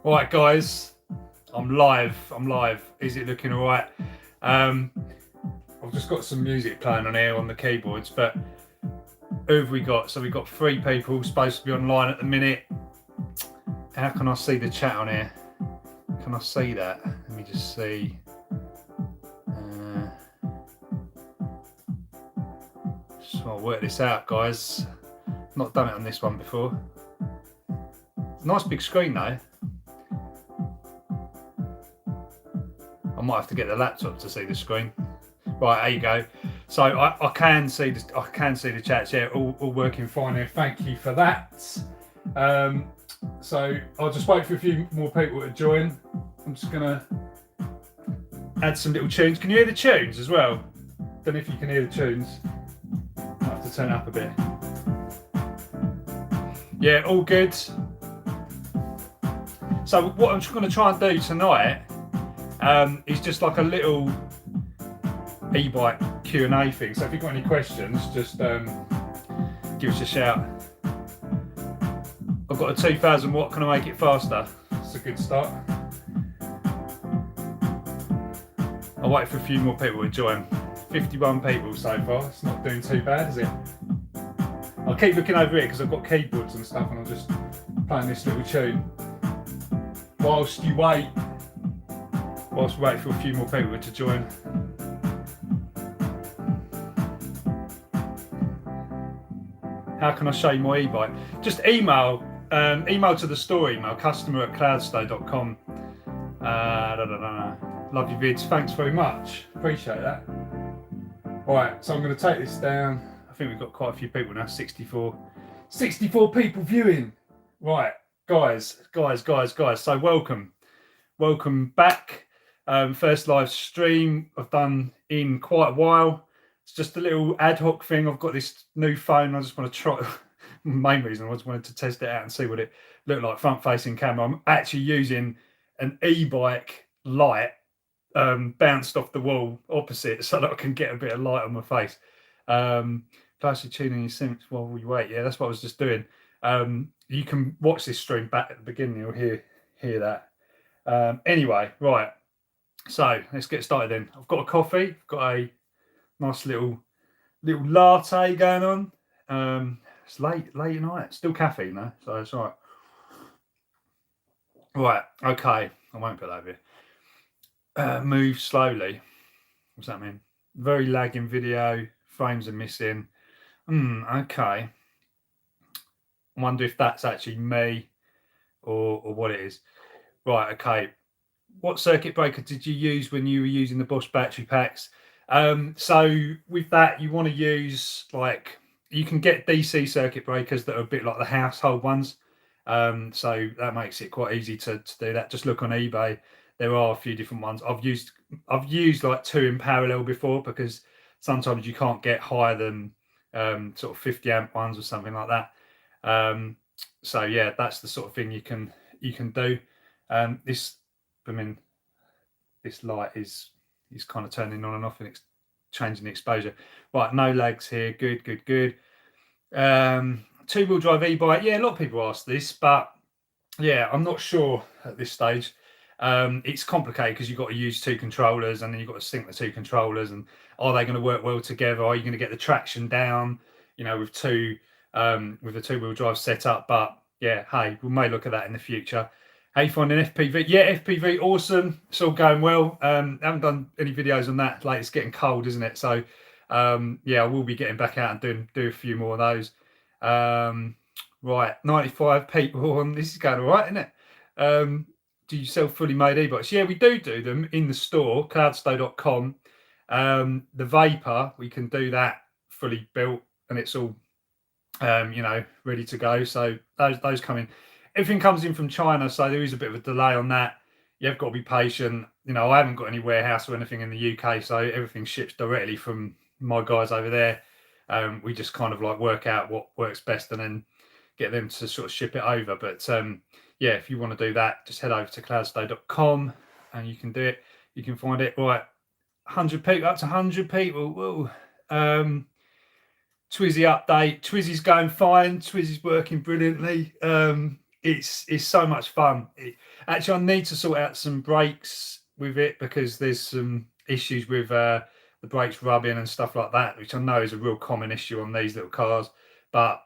All right, guys, I'm live. Is it looking all right? I've just got some music playing on here on the keyboards, but who have we got? So we've got 3 people supposed to be online at the minute. How can I see the chat on here? Can I see that? Let me just see. Just want to work this out, guys. Not done it on this one before. Nice big screen though. I might have to get the laptop to see the screen. Right, there you go. So I can see the chats. Yeah, all working fine here. Thank you for that. So I'll just wait for a few more people to join. I'm just gonna add some little tunes. Can you hear the tunes as well? Don't know if you can hear the tunes. I have to turn it up a bit. Yeah, all good. So what I'm just going to try and do tonight is just like a little Ebike Q&A thing. So if you've got any questions, just give us a shout. I've got a 2000 watt. Can I make it faster? That's a good start. I'll wait for a few more people to join. 51 people so far. It's not doing too bad, is it? I'll keep looking over here because I've got keyboards and stuff, and I'm just playing this little tune whilst we wait for a few more people to join. How can I show you my e-bike? Just email to the store email, customer@cloudstay.com. Love your vids. Thanks very much. Appreciate that. All right, so I'm going to take this down. I think we've got quite a few people now. 64 people viewing. Right, guys. So welcome back. First live stream I've done in quite a while. It's just a little ad hoc thing. I've got this new phone. I just want to try. Main reason I just wanted to test it out and see what it looked like front facing camera. I'm actually using an e-bike light bounced off the wall opposite so that I can get a bit of light on my face. Plus you're tuning your syncs while we wait. Yeah, that's what I was just doing. You can watch this stream back at the beginning. You'll hear that. Anyway, right. So let's get started then. I've got a coffee. I've got a nice little latte going on. It's late at night. Still caffeine though, so it's all right. Right. Okay. I won't put that over here. Move slowly. What's that mean? Very lagging video. Frames are missing. Okay. I wonder if that's actually me or what it is. Right, okay. What circuit breaker did you use when you were using the Bosch battery packs? So with that, you want to use you can get DC circuit breakers that are a bit like the household ones. So that makes it quite easy to do that. Just look on eBay. There are a few different ones. I've used like 2 in parallel before because sometimes you can't get higher than sort of 50 amp ones or something like that. So yeah, that's the sort of thing you can do. This light is kind of turning on and off and it's changing the exposure. Right, no lags here. Good. 2-wheel drive e-bike. Yeah, a lot of people ask this, but yeah, I'm not sure at this stage. It's complicated because you've got to use 2 controllers and then you've got to sync the 2 controllers, and are they going to work well together? Are you going to get the traction down, with the 2-wheel drive setup? But yeah, hey, we may look at that in the future. How you finding FPV? Yeah, FPV, awesome. It's all going well. Haven't done any videos on that. It's getting cold, isn't it? So yeah, I will be getting back out and do a few more of those. Right, 95 people on. This is going all right, isn't it? Do you sell fully made e-bikes? Yeah, we do them in the store, cloudstay.com. The Vapor, we can do that fully built and it's all ready to go. So those come in. Everything comes in from China, so there is a bit of a delay on that. You've got to be patient. I haven't got any warehouse or anything in the UK, so everything ships directly from my guys over there. We just kind of work out what works best and then get them to sort of ship it over. But yeah, if you want to do that, just head over to cloudstay.com and you can do it. You can find it. Right, 100 people, up to 100 people. Whoa. Twizy update. Twizy's going fine. Twizy's working brilliantly. it's so much fun. Actually, I need to sort out some brakes with it because there's some issues with the brakes rubbing and stuff like that, which I know is a real common issue on these little cars. But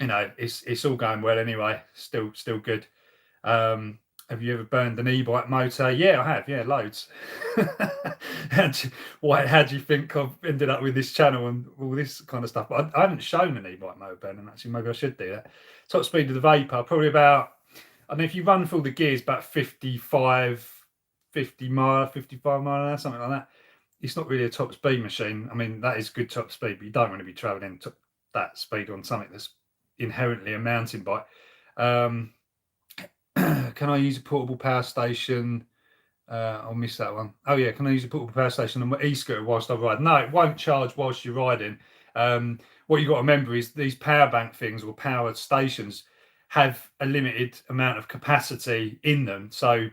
you know, it's all going well anyway. Still good. Have you ever burned an e-bike motor? Yeah, I have. Yeah, loads. How do you think I've ended up with this channel and all this kind of stuff? But I haven't shown an e-bike motor burning. Actually, maybe I should do that. Top speed of the Vapor, probably about, I mean, if you run through the gears, about 50 mile, 55 mile an hour, something like that. It's not really a top speed machine. I mean, that is good top speed, but you don't want to be traveling that speed on something that's inherently a mountain bike. Can I use a portable power station? I'll miss that one. Oh yeah, can I use a portable power station on my e-scooter whilst I ride? No, it won't charge whilst you're riding. What you've got to remember is these power bank things or power stations have a limited amount of capacity in them. So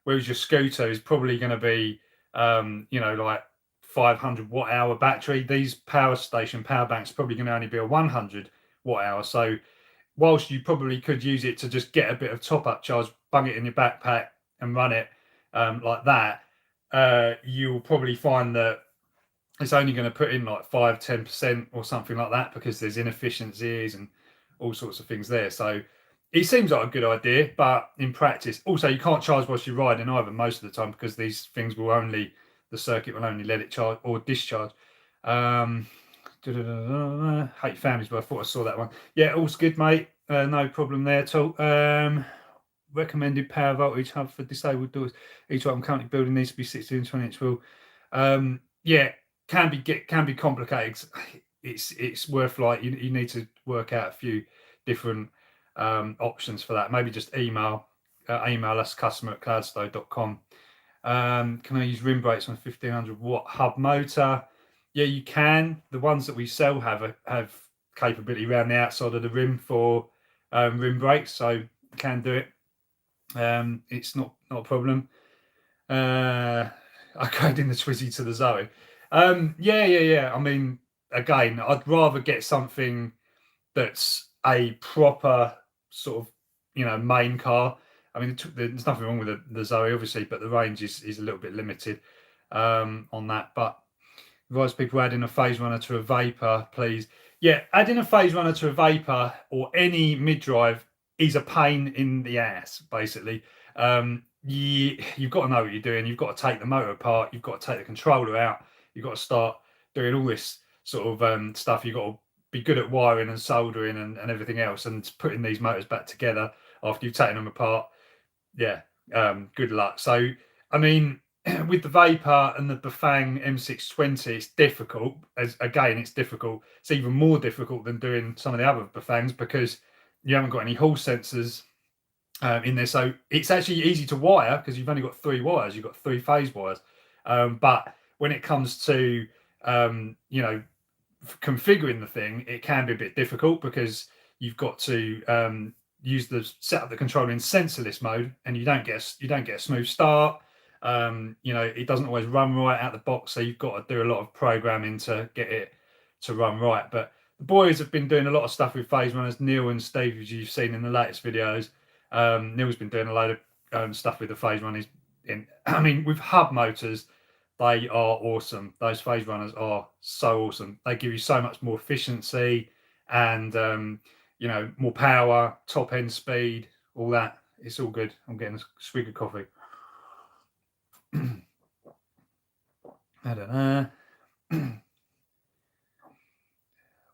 whereas your scooter is probably going to be, like 500 watt hour battery, these power banks are probably going to only be a 100 watt hour. So whilst you probably could use it to just get a bit of top up charge, bung it in your backpack and run it like that, you'll probably find that it's only going to put in like 5-10% or something like that because there's inefficiencies and all sorts of things there. So it seems like a good idea, but in practice, also you can't charge whilst you're riding either most of the time because these things will only, the circuit will only let it charge or discharge. Hate your families, but I thought I saw that one. Yeah, all's good, mate. No problem there at all. Recommended power voltage hub for disabled doors. Each one I'm currently building needs to be 16 and 20 inch wheel. Yeah, can be complicated. It's worth, like, you need to work out a few different options for that. Maybe just email us customer@cloudstow.com. Can I use rim brakes on a 1500 watt hub motor? Yeah, you can. The ones that we sell have capability around the outside of the rim for rim brakes, so you can do it. It's not a problem. Upgrading the Twizzy to the Zoe. Yeah. I mean, again, I'd rather get something that's a proper sort of, main car. I mean, there's nothing wrong with the Zoe, obviously, but the range is a little bit limited on that. But advise people adding a phase runner to a Vapor, please. Yeah, adding a phase runner to a Vapor or any mid-drive is a pain in the ass, basically. You've got to know what you're doing. You've got to take the motor apart. You've got to take the controller out. You've got to start doing all this sort of stuff. You've got to be good at wiring and soldering and everything else, and putting these motors back together after you've taken them apart. Yeah, good luck. So, I mean, with the Vapor and the Bafang M620, it's difficult. It's difficult. It's even more difficult than doing some of the other Bafangs because you haven't got any hall sensors in there. So it's actually easy to wire because you've only got 3 wires. You've got 3 phase wires. But when it comes to, configuring the thing, it can be a bit difficult because you've got to set up the controller in sensorless mode, and you don't get a smooth start. It doesn't always run right out the box, so you've got to do a lot of programming to get it to run right. But the boys have been doing a lot of stuff with phase runners. Neil and Steve, as you've seen in the latest videos, Neil's been doing a load of stuff with the phase runners. I mean, with hub motors, they are awesome. Those phase runners are so awesome. They give you so much more efficiency and more power, top end speed, all that. It's all good. I'm getting a swig of coffee. I don't know.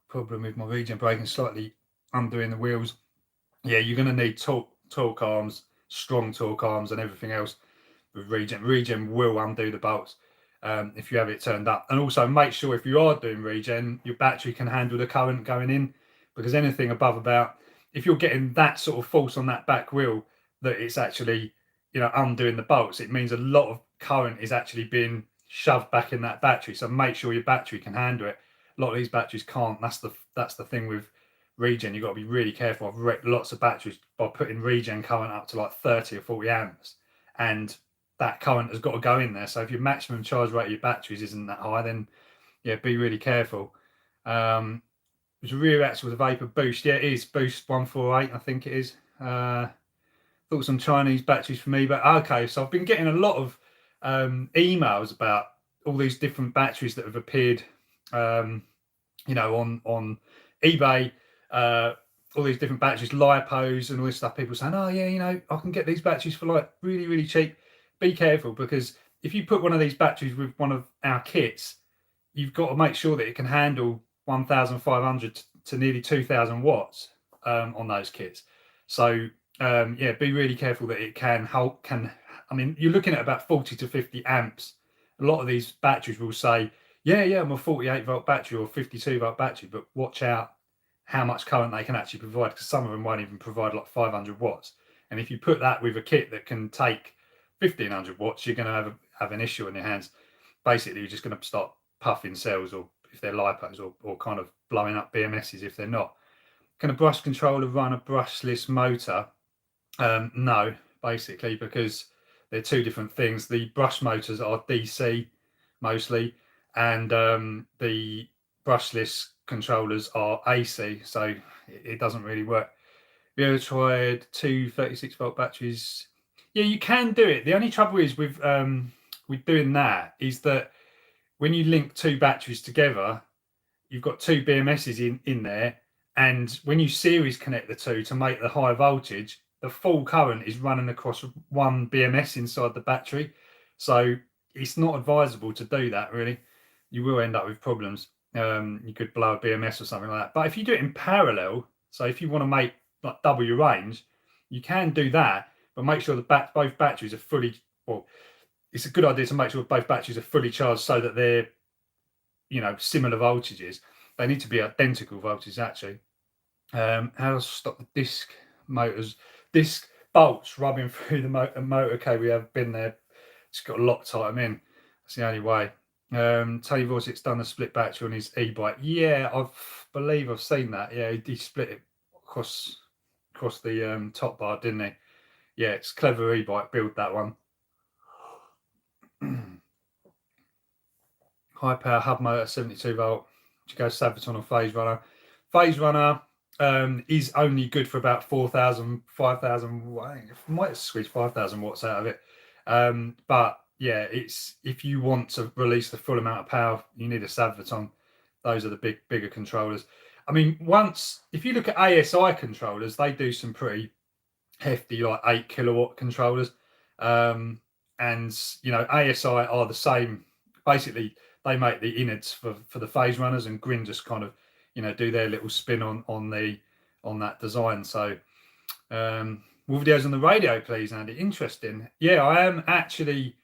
Problem with my regen braking, slightly undoing the wheels. Yeah, you're going to need torque arms, strong torque arms, and everything else with regen. Regen will undo the bolts if you have it turned up. And also make sure if you are doing regen, your battery can handle the current going in, because anything above about, if you're getting that sort of force on that back wheel that it's actually undoing the bolts, it means a lot of current is actually being shoved back in that battery. So make sure your battery can handle it. A lot of these batteries can't. That's the thing with regen. You've got to be really careful. I've wrecked lots of batteries by putting regen current up to like 30 or 40 amps, and that current has got to go in there. So if your maximum charge rate of your batteries isn't that high, then yeah, be really careful. It's a rear axle with a Vapor boost. Yeah, it is boost 148, I think it is. Thoughts on Chinese batteries for me, but okay. So I've been getting a lot of emails about all these different batteries that have appeared, you know, on eBay. All these different batteries, lipos and all this stuff. People saying, oh yeah, you know, I can get these batteries for like really, really cheap. Be careful, because if you put one of these batteries with one of our kits, you've got to make sure that it can handle 1,500 to nearly 2,000 watts on those kits. So yeah, be really careful that it can help. I mean, you're looking at about 40 to 50 amps. A lot of these batteries will say, yeah, I'm a 48-volt battery or 52-volt battery, but watch out how much current they can actually provide, because some of them won't even provide like 500 watts. And if you put that with a kit that can take 1,500 watts, you're going to have an issue in your hands. Basically, you're just going to start puffing cells, or if they're lipos, or kind of blowing up BMSs if they're not. Can a brush controller run a brushless motor? No, basically, because they're two different things. The brush motors are DC mostly, and the brushless controllers are AC, so it doesn't really work. Have you ever tried two 36-volt batteries? Yeah, you can do it. The only trouble is with doing that is that when you link two batteries together, you've got two BMSs in there, and when you series connect the two to make the high voltage, the full current is running across one BMS inside the battery. So it's not advisable to do that, really. You will end up with problems. You could blow a BMS or something like that. But if you do it in parallel, so if you want to make like double your range, you can do that, but make sure that both batteries are fully, well, it's a good idea to make sure both batteries are fully charged so that they're, you know, similar voltages. They need to be identical voltages, actually. How to stop the disc bolts rubbing through the motor cable? We have been there. It's got to Loctite them in. That's the only way. Tony Vortic's done a split battery on his Ebike. Yeah, I believe I've seen that. Yeah, he split it across the top bar, didn't he? Yeah, it's clever Ebike build, that one. High power hub motor, 72 volt. To go Sabaton or Phase Runner. Phase Runner is only good for about 4,000, 5,000. I might squeeze 5,000 watts out of it. But yeah, it's, if you want to release the full amount of power, you need a Sabaton. Those are the bigger controllers. I mean, if you look at ASI controllers, they do some pretty hefty, like 8 kilowatt controllers. And you know, ASI are the same. Basically, they make the innards for the Phase Runners, and Grin just kind of, you know, do their little spin on that design. So more videos on the radio, please, Andy. Interesting. Yeah, I am actually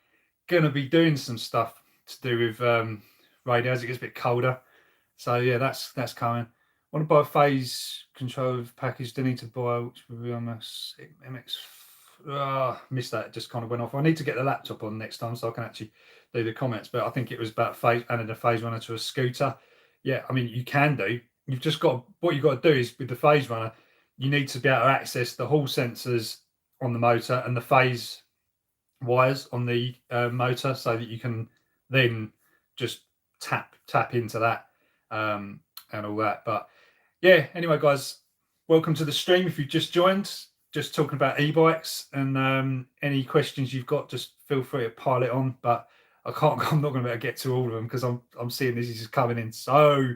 going to be doing some stuff to do with radio as it gets a bit colder. So yeah, that's coming. Want to buy a phase control package? Do I need to buy, which will be on my MX? Missed that. It just kind of went off. I need to get the laptop on next time so I can actually do the comments. But I think it was about adding a Phase Runner to a scooter. Yeah, I mean, you can do. You've just got, what you've got to do is, with the Phase Runner, you need to be able to access the hall sensors on the motor and the phase wires on the motor, so that you can then just tap into that and all that. But yeah, anyway, guys, welcome to the stream. If you've just joined, just talking about e-bikes, and any questions you've got, just feel free to pile it on. But I'm not going to be able to get to all of them, because I'm seeing this is coming in so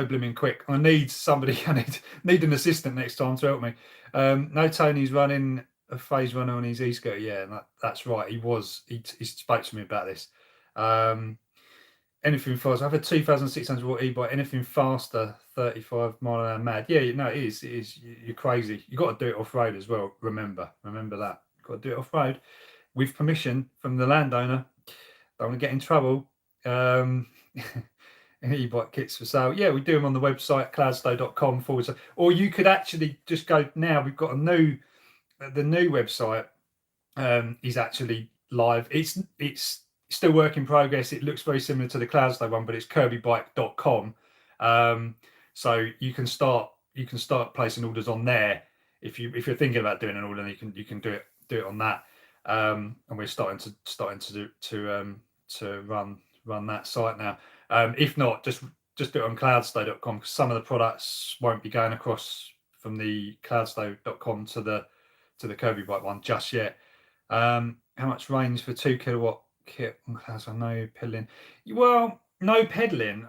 blooming quick. I need somebody. I need an assistant next time to help me. No, Tony's running a Phase Runner on his e-scooter. Yeah, that's right. He spoke to me about this. Anything faster. I have a 2,600 watt e-bike. Anything faster, 35 mile an hour mad. Yeah, no, it is. You're crazy. You got to do it off road as well. Remember that. Got to do it off road with permission from the landowner. Don't want to get in trouble. E-bike kits for sale. Yeah, we do them on the website cloudstow.com/ or you could actually just go now. We've got the new website is actually live. It's still work in progress. It looks very similar to the Cloudstow one, but it's kirbybike.com. So you can start placing orders on there. If you're thinking about doing an order, you can do it on that. And we're starting to run that site now. If not, just do it on cloudstow.com, because some of the products won't be going across from the cloudstow.com to the to the Kirby Bike one just yet. How much range for 2 kilowatt kit? Has no pedaling? Well, no pedaling.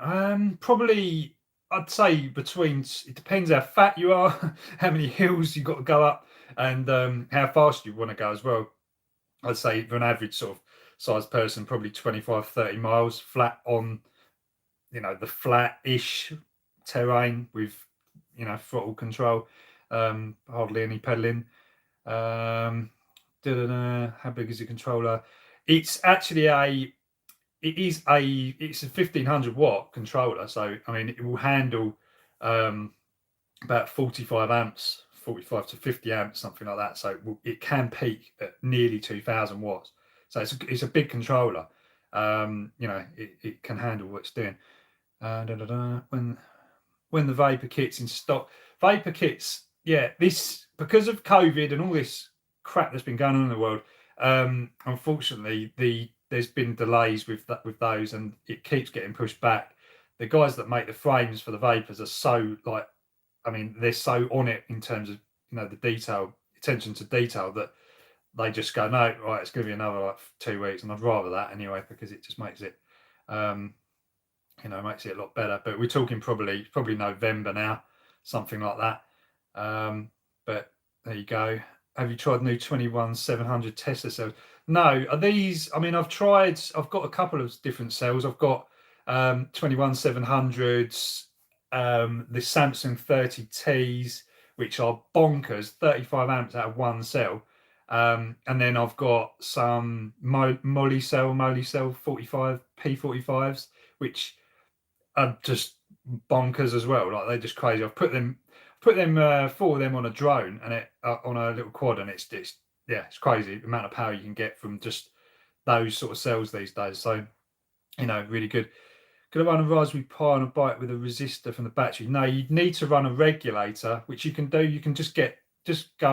Probably I'd say between. It depends how fat you are, how many hills you got to go up, and how fast you want to go as well. I'd say for an average sort of sized person, probably 25, 30 miles flat on, the flat-ish terrain with, throttle control, hardly any pedaling. How big is the controller? It's actually it's a 1500 watt controller. So, I mean, it will handle about 45 amps, 45 to 50 amps, something like that. So it can peak at nearly 2000 watts. So it's a big controller. It can handle what it's doing. When the vapor kit's in stock, vapor kits, this, because of COVID and all this crap that's been going on in the world, unfortunately there's been delays with those, and it keeps getting pushed back. The guys that make the frames for the vapors are so they're so on it in terms of the attention to detail, that they just go, no, right, it's going to be another 2 weeks, and I'd rather that anyway, because it just makes it makes it a lot better. But we're talking probably November now, something like that. But there you go. Have you tried new 21700 Tesla cells? No. Are these? I mean, I've got a couple of different cells. I've got 21700s, the Samsung 30Ts, which are bonkers, 35 amps out of one cell. And then I've got some Moly cell 45 P45s, which are just bonkers as well. Like, they're just crazy. I've put them 4 of them on a drone, and it on a little quad, and it's crazy the amount of power you can get from just those sort of cells these days. So, really good. Could I run a Raspberry Pi on a bike with a resistor from the battery? No, you'd need to run a regulator, which you can do. You can just go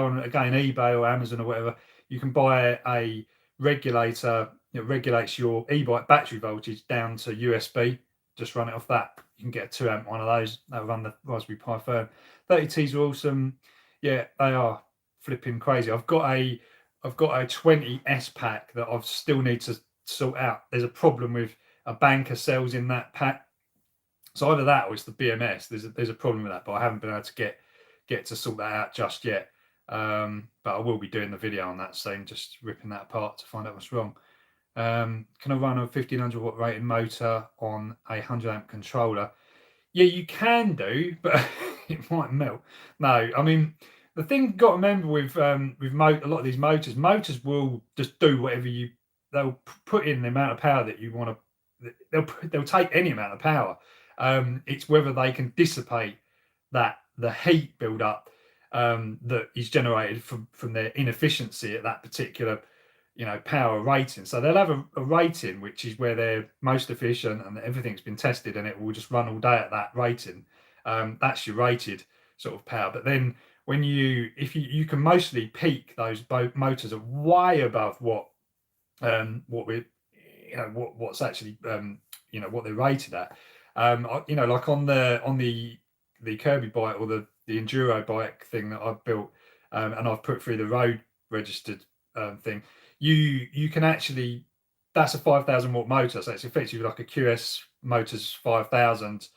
on, again, eBay or Amazon or whatever. You can buy a regulator. It regulates your e-bike battery voltage down to USB. Just run it off that. You can get a 2 amp one of those. That'll run the Raspberry Pi firm. 30Ts are awesome. Yeah, they are flipping crazy. I've got a 20S pack that I still need to sort out. There's a problem with a bank of cells in that pack. So either that or it's the BMS. There's a problem with that, but I haven't been able to get to sort that out just yet. But I will be doing the video on that soon, just ripping that apart to find out what's wrong. Can I run a 1500 watt rated motor on a 100 amp controller? Yeah, you can do, but it might melt. No, I mean, the thing you've got to remember with a lot of these motors will just do whatever they'll put in the amount of power that you want to. They'll take any amount of power. It's whether they can dissipate the heat build up that is generated from their inefficiency at that particular power rating. So they'll have a rating which is where they're most efficient and everything's been tested, and it will just run all day at that rating. That's your rated sort of power. But then when you can mostly peak those motors at way above what what's actually what they're rated at. Like on the Kirby bike or the enduro bike thing that I've built, and I've put through the road registered thing. You can actually, that's a 5000 watt motor, so it's effectively like a QS Motors 5000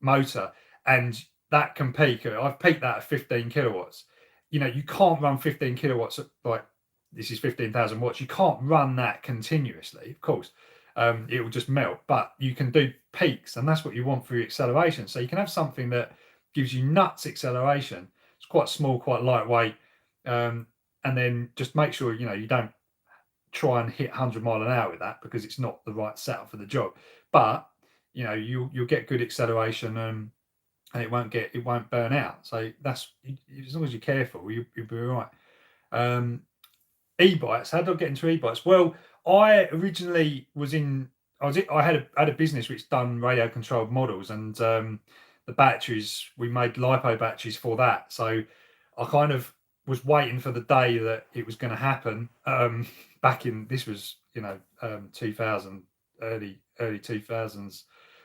motor, and that can peak. I've peaked that at 15 kilowatts. You can't run 15 kilowatts at, like, this is 15,000 watts. You can't run that continuously, of course. It will just melt, but you can do peaks, and that's what you want for your acceleration. So you can have something that gives you nuts acceleration. It's quite small, quite lightweight, and then just make sure you don't try and hit 100 mile an hour with that, because it's not the right setup for the job. But you'll get good acceleration, and it won't burn out. So that's, as long as you're careful, you'll be all right. E-bikes. How did I get into e-bikes? Well, I originally I had a business which done radio controlled models, and the batteries, we made lipo batteries for that. So I kind of was waiting for the day that it was going to happen. Back in, this was 2000, early 2000s,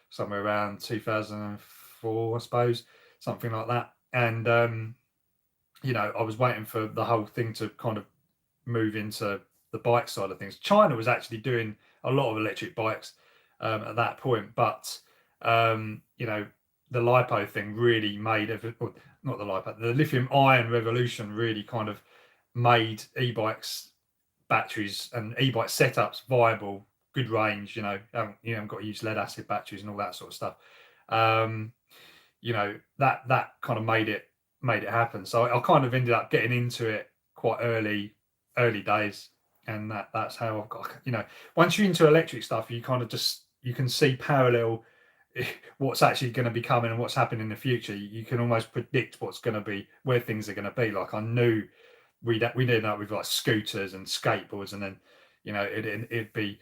somewhere around 2004, I suppose, something like that. And you know, I was waiting for the whole thing to kind of move into the bike side of things. China was actually doing a lot of electric bikes at that point, but you know, the lipo thing really made well, not the lipo, the lithium ion revolution really kind of made e-bikes batteries and e-bike setups viable, good range. You know, you haven't got to use lead acid batteries and all that sort of stuff. You know, that kind of made it happen. So I kind of ended up getting into it quite early days, and that's how I've got. You know, once you're into electric stuff, you kind of just you can see parallel what's actually going to be coming and what's happening in the future. You can almost predict what's going to be, where things are going to be. Like I knew we'd end up with like scooters and skateboards, and then you know it'd be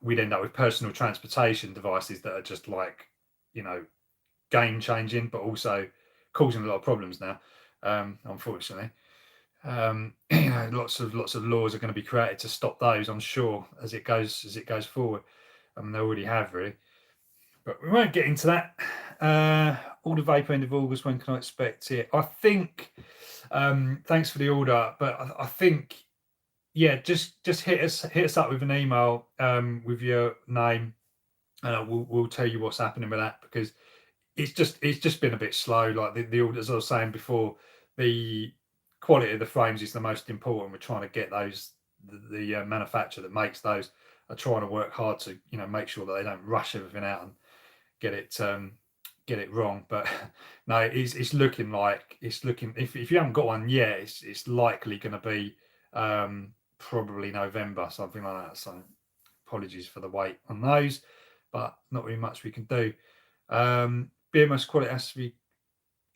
we'd end up with personal transportation devices that are just like, you know, game changing, but also causing a lot of problems now. Unfortunately, you know, lots of laws are going to be created to stop those. I'm sure as it goes forward. I mean, they already have really, but we won't get into that. Order vape end of August. When can I expect it? I think. Thanks for the order, but I think yeah, just hit us up with an email with your name, and we'll tell you what's happening with that, because it's just been a bit slow. Like the orders, as I was saying before, the quality of the frames is the most important. We're trying to get those. The manufacturer that makes those are trying to work hard to, you know, make sure that they don't rush everything out and get it wrong. But no, it's looking like if you haven't got one yet, it's likely going to be probably November, something like that. So apologies for the wait on those, but not really much we can do. BMS quality has to be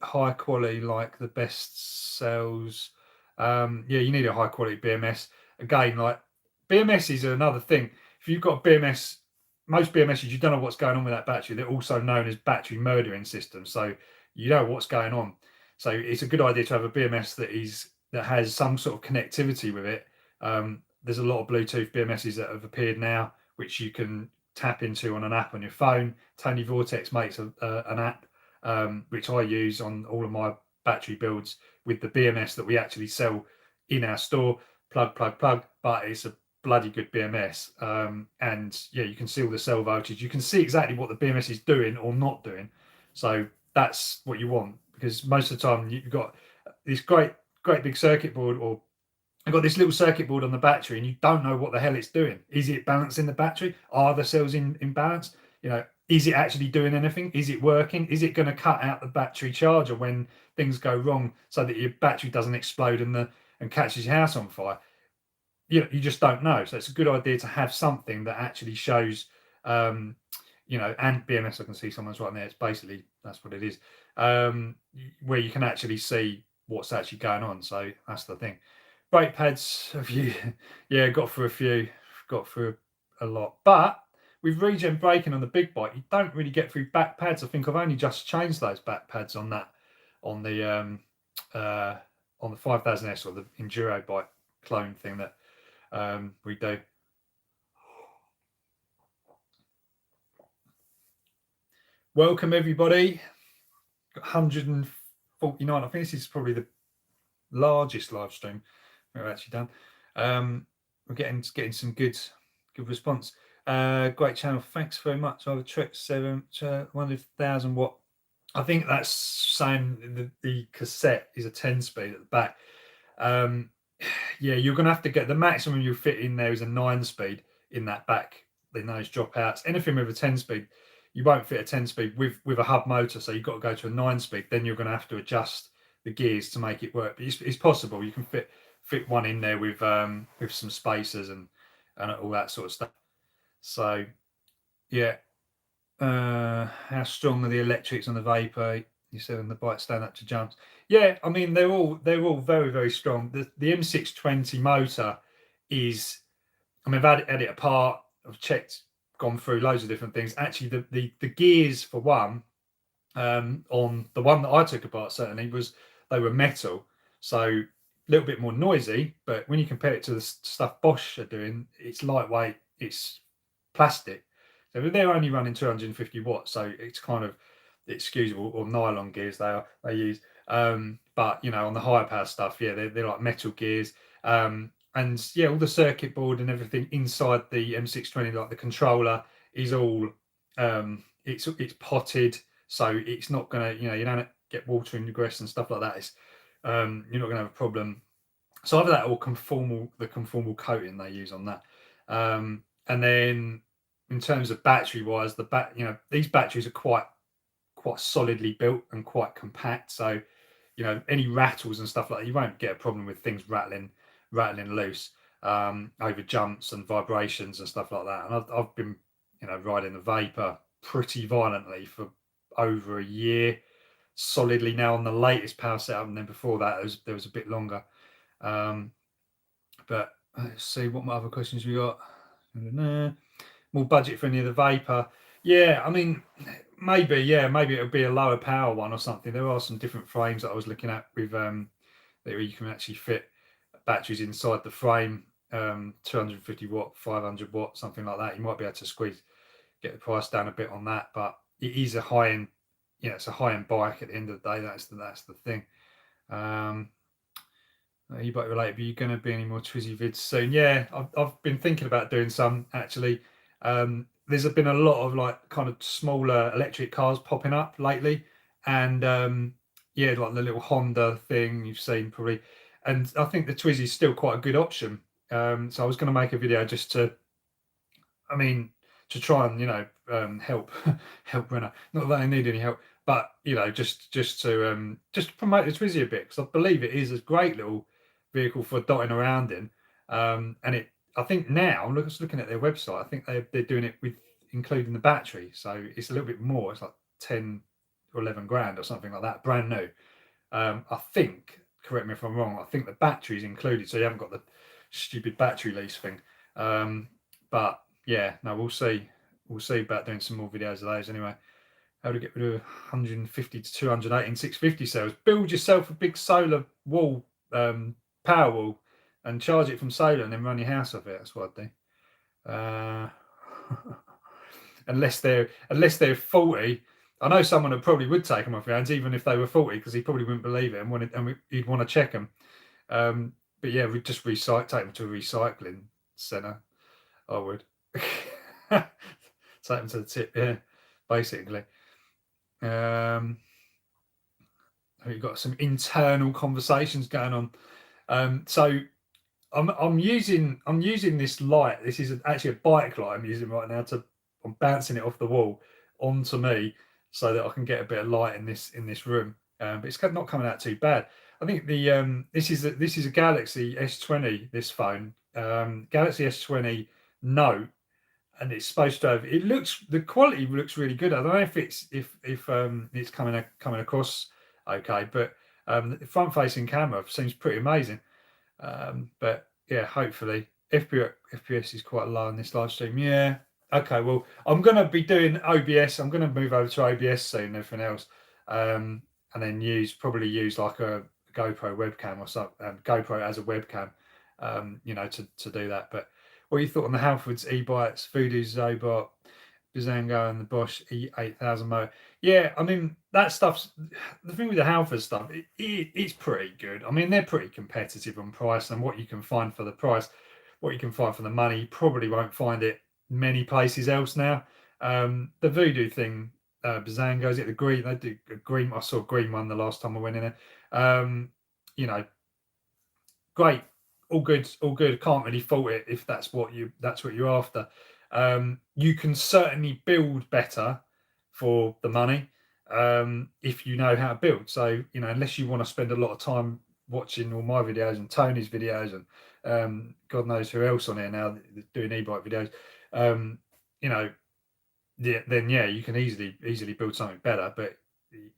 high quality, like the best sells. Yeah, you need a high quality BMS. Again, like BMS is another thing. If you've got BMS, most BMSs, you don't know what's going on with that battery. They're also known as battery murdering systems. So you know what's going on. So it's a good idea to have a BMS that has some sort of connectivity with it. There's a lot of Bluetooth BMSs that have appeared now, which you can tap into on an app on your phone. Tony Vortex makes an app which I use on all of my battery builds with the BMS that we actually sell in our store. Plug, but it's a bloody good BMS. And yeah, you can see all the cell voltage. You can see exactly what the BMS is doing or not doing. So that's what you want, because most of the time you've got this great big circuit board, or I've got this little circuit board on the battery, and you don't know what the hell it's doing. Is it balancing the battery? Are the cells in balance? You know, is it actually doing anything? Is it working? Is it going to cut out the battery charger when things go wrong, so that your battery doesn't explode and catches your house on fire? You just don't know. So it's a good idea to have something that actually shows, you know, and BMS. I can see someone's right there. It's basically that's what it is, where you can actually see what's actually going on. So that's the thing. Brake pads, have you? Yeah, got through a few, got through a lot. But with regen braking on the big bike, you don't really get through back pads. I think I've only just changed those back pads on that, on the 5000S or the enduro bike clone thing that we do. Welcome everybody. Got 149. I think this is probably the largest live stream we've actually done. We're getting some good response. Great channel. Thanks very much. I have a Trek 7 1,000 watt. I think that's saying the cassette is a 10 speed at the back. Yeah, you're gonna have to get the maximum you fit in there is a 9 speed in that back, in those dropouts. Anything with a 10 speed, you won't fit a 10 speed with a hub motor, so you've got to go to a 9 speed. Then you're going to have to adjust the gears to make it work. But it's possible. You can fit one in there with some spacers and all that sort of stuff. So yeah, how strong are the electrics on the Vapor? You said on the bike stand up to jumps. Yeah, I mean they're all very, very strong. The M620 motor is, I mean, I've had it apart. I've checked, gone through loads of different things. Actually, the gears for one, on the one that I took apart certainly they were metal, so a little bit more noisy. But when you compare it to the stuff Bosch are doing, it's lightweight, it's plastic. So they're only running 250 watts, so it's kind of excusable, or nylon gears they use. but you know, on the higher power stuff, yeah, they're like metal gears. And yeah, all the circuit board and everything inside the M620, like the controller, is all it's potted, so it's not gonna, you know, you don't get water ingress and stuff like that. It's you're not gonna have a problem. So either that or the conformal coating they use on that. And then in terms of battery wise, you know, these batteries are quite solidly built and quite compact. So you know, any rattles and stuff like that, you won't get a problem with things rattling loose over jumps and vibrations and stuff like that. And I've been, you know, riding the Vapor pretty violently for over a year solidly now on the latest power setup, and then before that there was a bit longer. But let's see what my other questions we got. More budget for any of the Vapor. Yeah, I mean, maybe it'll be a lower power one or something. There are some different frames that I was looking at with that you can actually fit batteries inside the frame, 250 watt, 500 watt, something like that. You might be able to get the price down a bit on that, but it is a high end, it's a high end bike at the end of the day. That's the thing. Ebike related, but you're going to be any more Twizzy vids soon? Yeah, I've been thinking about doing some actually. There's been a lot of like kind of smaller electric cars popping up lately, and yeah, like the little Honda thing you've seen probably, and I think the Twizy is still quite a good option. So I was going to make a video just to, I mean, to try and help Renner. Not that I need any help, but you know, just to promote the Twizy a bit, because I believe it is a great little vehicle for dotting around in. And I think now I'm looking at their website. I think they're doing it with including the battery, so it's a little bit more. It's like 10 or 11 grand or something like that, brand new. I think. Correct me if I'm wrong. I think the battery is included, so you haven't got the stupid battery lease thing. But yeah, no, we'll see. We'll see about doing some more videos of those anyway. How to get rid of 150 to 218 650 cells. Build yourself a big solar wall, power wall, and charge it from solar, and then run your house off it. That's what I'd do. unless they're faulty. I know someone who probably would take them off your hands, even if they were faulty, because he probably wouldn't believe it he'd want to check them. But yeah, we'd just take them to a recycling centre. I would. Take them to the tip, yeah, basically. We've got some internal conversations going on. So I'm using this light. This is actually a bike light I'm using right now. I'm bouncing it off the wall onto me so that I can get a bit of light in this room. But it's not coming out too bad. I think this is a Galaxy S20. This phone, Galaxy S20 Note, and it's supposed to have. The quality looks really good. I don't know if it's coming across okay, but the front facing camera seems pretty amazing. But yeah, hopefully FPS is quite low on this live stream. Yeah. Okay. Well, I'm going to be doing OBS. I'm going to move over to OBS soon and everything else. And then probably use like a GoPro webcam or something, GoPro as a webcam, to do that. But what you thought on the Halfords, e-bikes, Voodoo, Zobot, Bizango, and the Bosch E8000 motor? Yeah, I mean, that stuff's the thing with the Halfords stuff. It's pretty good. I mean, they're pretty competitive on price, and what you can find for the price, what you can find for the money, you probably won't find it many places else now. The Voodoo thing, Bizango, is it the green? They do a green. I saw a green one the last time I went in there. Great, all good. Can't really fault it if that's what you're after. You can certainly build better for the money if you know how to build. So unless you want to spend a lot of time watching all my videos and Tony's videos and God knows who else on here now doing e-bike videos, then you can easily build something better. But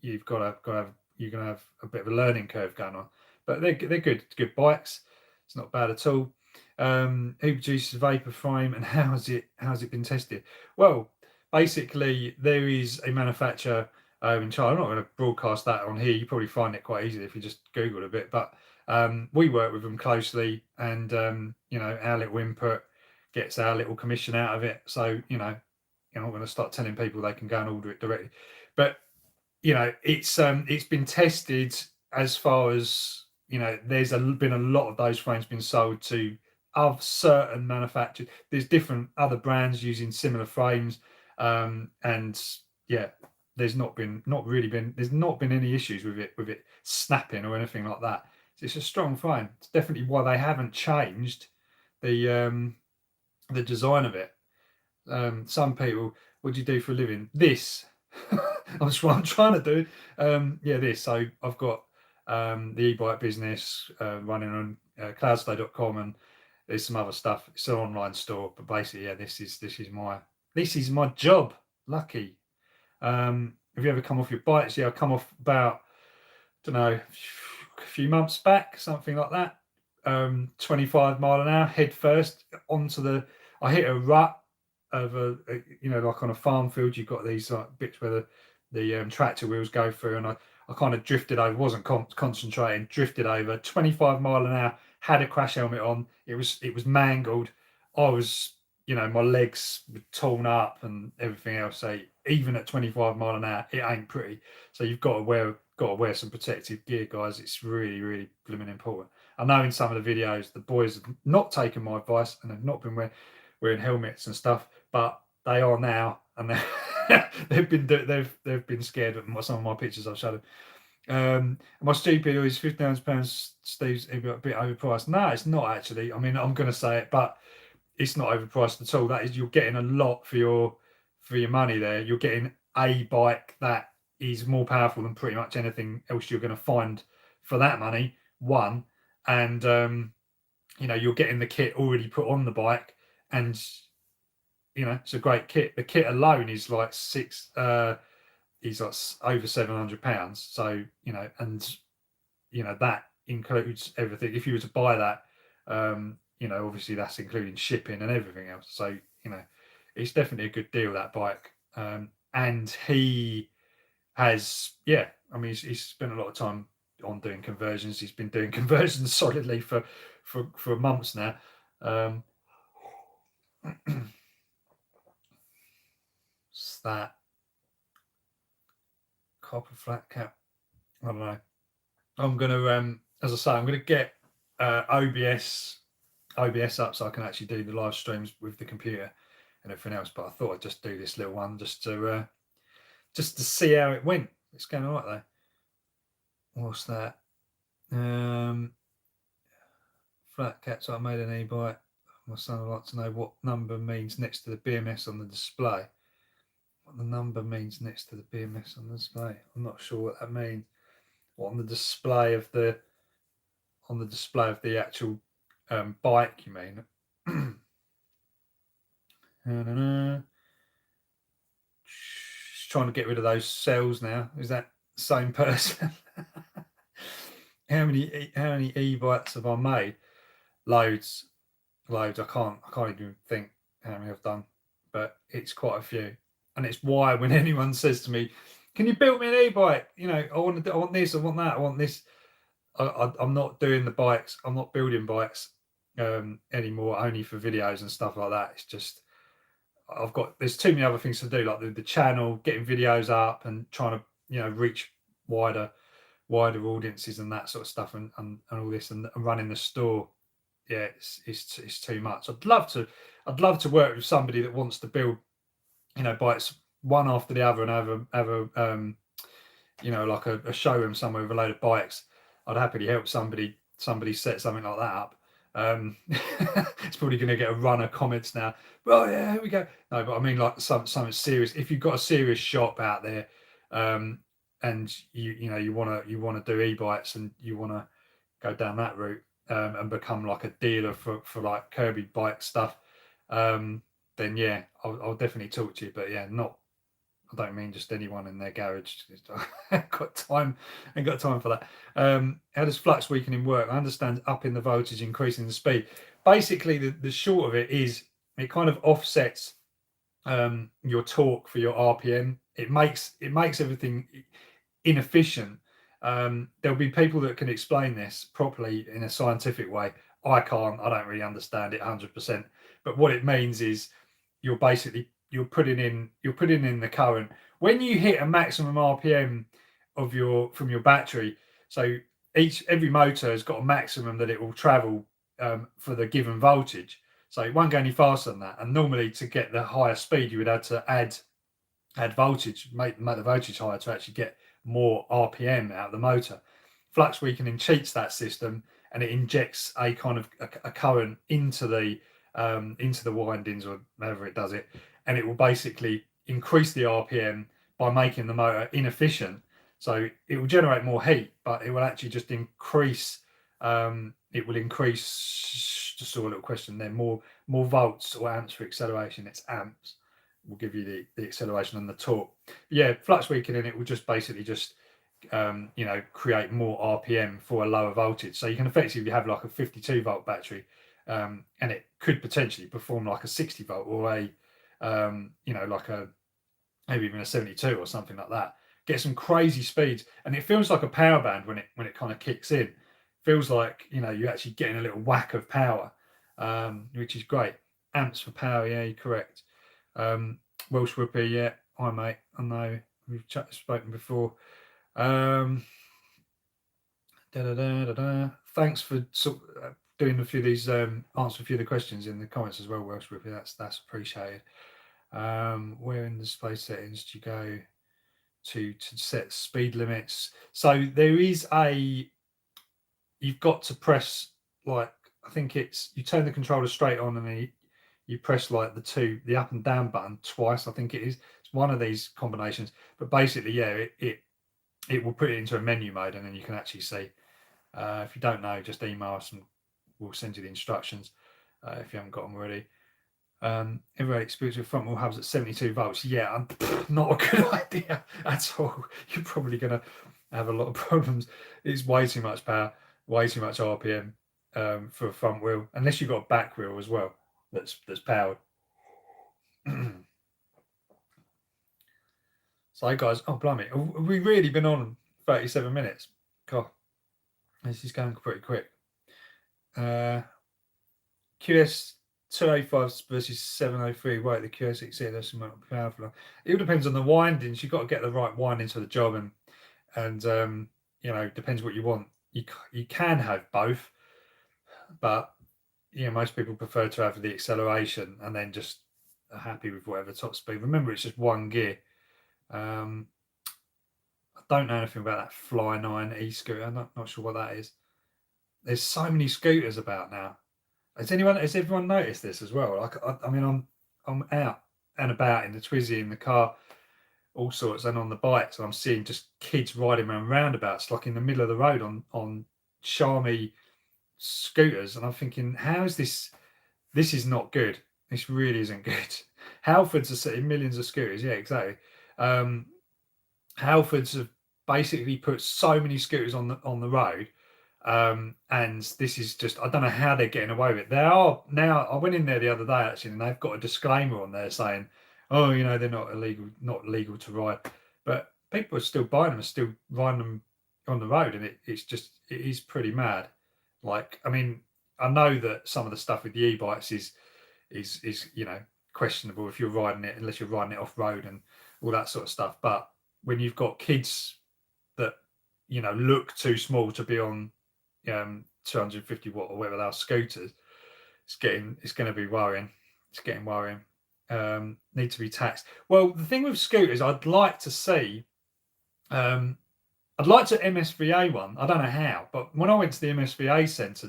you've got to have you're going to have a bit of a learning curve going on. But they're good bikes. It's not bad at all. Who produces Vapor frame and how's it been tested? Well, basically there is a manufacturer in China. I'm not going to broadcast that on here. You probably find it quite easily if you just Google a bit. But we work with them closely, and our little input gets our little commission out of it. So you're not going to start telling people they can go and order it directly. But it's been tested as far as, you know, there's been a lot of those frames been sold to of certain manufacturers. There's different other brands using similar frames, and yeah, there's not been any issues with it snapping or anything like that. So it's a strong frame. It's definitely why they haven't changed the design of it. Some people, what do you do for a living? This. That's what I'm trying to do. Yeah, this. So I've got the Ebike business running on cloudstay.com, and there's some other stuff. It's an online store, but basically, yeah, this is my job. Lucky. Have you ever come off your bikes? Yeah, I come off about, I don't know, a few months back, something like that. 25 mile an hour, head first onto I hit a rut of you know, like on a farm field, you've got these like bits where the tractor wheels go through, and I kind of drifted over, wasn't concentrating, drifted over 25 mile an hour, had a crash helmet on. It was mangled. I was, you know, my legs were torn up and everything else. So even at 25 mile an hour, it ain't pretty. So you've got to wear some protective gear, guys. It's really, really blooming important. I know in some of the videos the boys have not taken my advice and have not been wearing helmets and stuff, but they are now, and they've been scared of some of my pictures I've showed them. Am I stupid, or is £50 Steve's a bit overpriced? No, it's not actually. I mean, I'm going to say it, but it's not overpriced at all. That is, you're getting a lot for your money there. You're getting a bike that is more powerful than pretty much anything else you're going to find for that money. One, and you know, you're getting the kit already put on the bike, and you know, it's a great kit. The kit alone is like over £700. So, you know, and you know, that includes everything. If you were to buy that, you know, obviously that's including shipping and everything else. So, you know, it's definitely a good deal, that bike. And he has, yeah, I mean, he's spent a lot of time on doing conversions. He's been doing conversions solidly for months now. It's that copper flat cap. I don't know. I'm gonna, as I say, I'm gonna get OBS up so I can actually do the live streams with the computer and everything else. But I thought I'd just do this little one just to see how it went. It's going all right though. What's that? Flat caps. I made an e-bike. My son would like to know what number means next to the BMS on the display. What the number means next to the BMS on the display. I'm not sure what that means. What on the display of the actual bike, you mean? She's trying to get rid of those cells now. Is that the same person? How many e-bikes have I made? Loads. I can't even think how many I've done, but it's quite a few. And it's why when anyone says to me, "Can you build me an e-bike? You know, I want this, I want that, I want this." I'm not doing the bikes. I'm not building bikes anymore, only for videos and stuff like that. It's just there's too many other things to do, like the channel, getting videos up, and trying to, you know, reach wider audiences and that sort of stuff, and all this, and running the store. Yeah, it's too much. I'd love to work with somebody that wants to build, you know, bikes one after the other, and have a you know, like a showroom somewhere with a load of bikes. I'd happily help somebody set something like that up. It's probably going to get a run of comments now. Well, yeah, here we go. No, but I mean, like something serious. If you've got a serious shop out there, and you want to do e-bikes, and you want to go down that route, and become like a dealer for like Kirby bike stuff, then yeah, I'll definitely talk to you. But yeah, I don't mean just anyone in their garage. I ain't got time for that. How does Flux weakening work? I understand upping the voltage, increasing the speed. Basically, the short of it is it kind of offsets your torque for your RPM. It makes everything inefficient. There'll be people that can explain this properly in a scientific way. I can't. I don't really understand it 100%. But what it means is you're putting in the current when you hit a maximum RPM from your battery. So every motor has got a maximum that it will travel for the given voltage. So it won't go any faster than that. And normally to get the higher speed, you would have to add voltage, make the voltage higher to actually get more RPM out of the motor. Flux weakening cheats that system, and it injects a kind of a current into the windings or however it does it, and it will basically increase the RPM by making the motor inefficient. So it will generate more heat, but it will actually just increase. It will increase. Just saw a little question there. More volts or amps for acceleration. It's amps. Will give you the acceleration and the torque. But yeah, flux weakening, it will just basically just create more RPM for a lower voltage. So you can effectively have like a 52 volt battery, and it could potentially perform like a 60 volt or a like a maybe even a 72 or something like that. Get some crazy speeds, and it feels like a power band when it kind of kicks in. Feels like you're actually getting a little whack of power, which is great. Amps for power, yeah, you're correct. Welsh Whoopie, yeah, hi mate. I know we've spoken before. Thanks for doing a few of these, answer a few of the questions in the comments as well, Welsh Whoopie. That's appreciated. Where in the display settings do you go to set speed limits? So there is you've got to press, like, I think it's, you turn the controller straight on and then you press like the up and down button twice. I think it is. It's one of these combinations, but basically, yeah, it will put it into a menu mode, and then you can actually see. If you don't know, just email us and we'll send you the instructions if you haven't got them already. Every experience with front wheel hubs at 72 volts. Yeah, not a good idea at all. You're probably going to have a lot of problems. It's way too much power, way too much RPM for a front wheel, unless you've got a back wheel as well that's powered. So guys, oh blimey, have we really been on 37 minutes? God, this is going pretty quick. QS 285 versus 703. Right, the QS6 that's some powerful. It all depends on the windings. You've got to get the right windings for the job, and depends what you want. You can have both, but most people prefer to have the acceleration and then just are happy with whatever top speed. Remember, it's just one gear. I don't know anything about that Fly 9 e-scooter. I'm not sure what that is. There's so many scooters about now. Has everyone noticed this as well? Like, I mean, I'm out and about in the Twizzy, in the car, all sorts, and on the bikes, and I'm seeing just kids riding around roundabouts, like in the middle of the road on Xiaomi scooters, and I'm thinking, how is this? This is not good. This really isn't good. Halfords are setting millions of scooters. Yeah, exactly. Halfords have basically put so many scooters on the road, and this is just, I don't know how they're getting away with it. They are now. I went in there the other day actually, and they've got a disclaimer on there saying, oh, they're not legal to ride, but people are still buying them, are still riding them on the road, and it is pretty mad. Like, I mean, I know that some of the stuff with the e-bikes is questionable if you're riding it, unless you're riding it off road and all that sort of stuff. But when you've got kids that look too small to be on 250 watt or whatever they are scooters, it's going to be worrying. It's getting worrying. Need to be taxed. Well, the thing with scooters, I'd like to see. I'd like to MSVA one. I don't know how, but when I went to the MSVA centre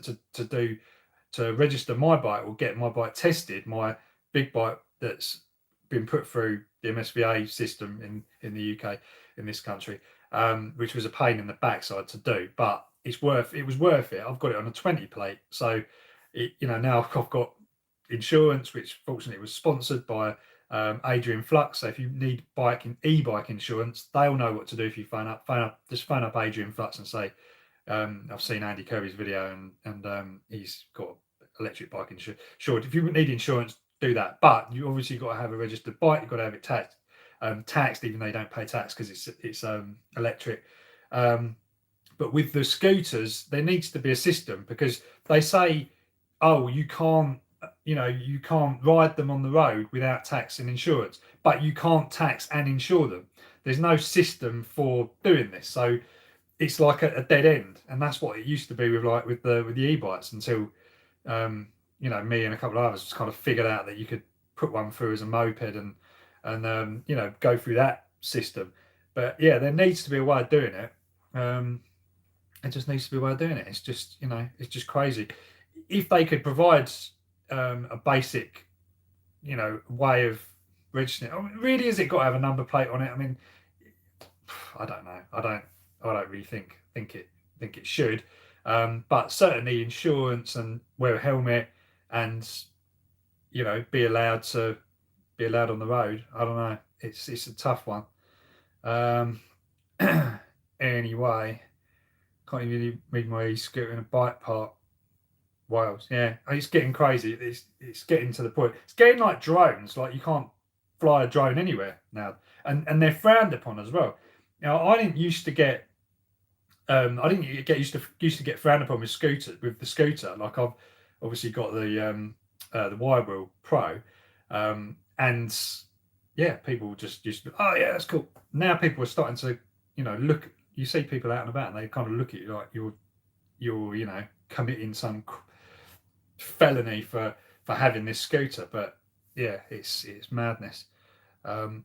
to register my bike or get my bike tested, my big bike that's been put through the MSVA system in the UK, in this country, which was a pain in the backside to do, but it was worth it. I've got it on a 20 plate, so now I've got insurance, which fortunately was sponsored by Adrian Flux. So if you need e-bike insurance, they'll know what to do. If you phone up Adrian Flux and say, I've seen Andy Kirby's video and he's got electric bike insurance. Sure, if you need insurance, do that. But you obviously got to have a registered bike. You've got to have it taxed, even though you don't pay tax because it's electric. But with the scooters, there needs to be a system, because they say, oh, you can't ride them on the road without tax and insurance, but you can't tax and insure them. There's no system for doing this. So it's like a dead end, and that's what it used to be with the e-bikes until me and a couple of others just kind of figured out that you could put one through as a moped and go through that system. But yeah, there needs to be a way of doing it. It just needs to be a way of doing it. It's just it's just crazy. If they could provide a basic way of registering it, I mean, really, has it got to have a number plate on it? I mean, I don't know. I don't really think it should. But certainly insurance and wear a helmet and be allowed on the road. I don't know. It's a tough one. Anyway, can't even read my e-scooter in a bike park. Wales, yeah, it's getting crazy. It's getting to the point. It's getting like drones. Like you can't fly a drone anywhere now, and they're frowned upon as well. I didn't used to get I didn't get used to get frowned upon with the scooter. Like I've obviously got the Wire Wheel Pro, and yeah, people just used to, oh yeah, that's cool. Now people are starting to look. You see people out and about, and they kind of look at you like you're committing some felony for having this scooter. But yeah, it's madness.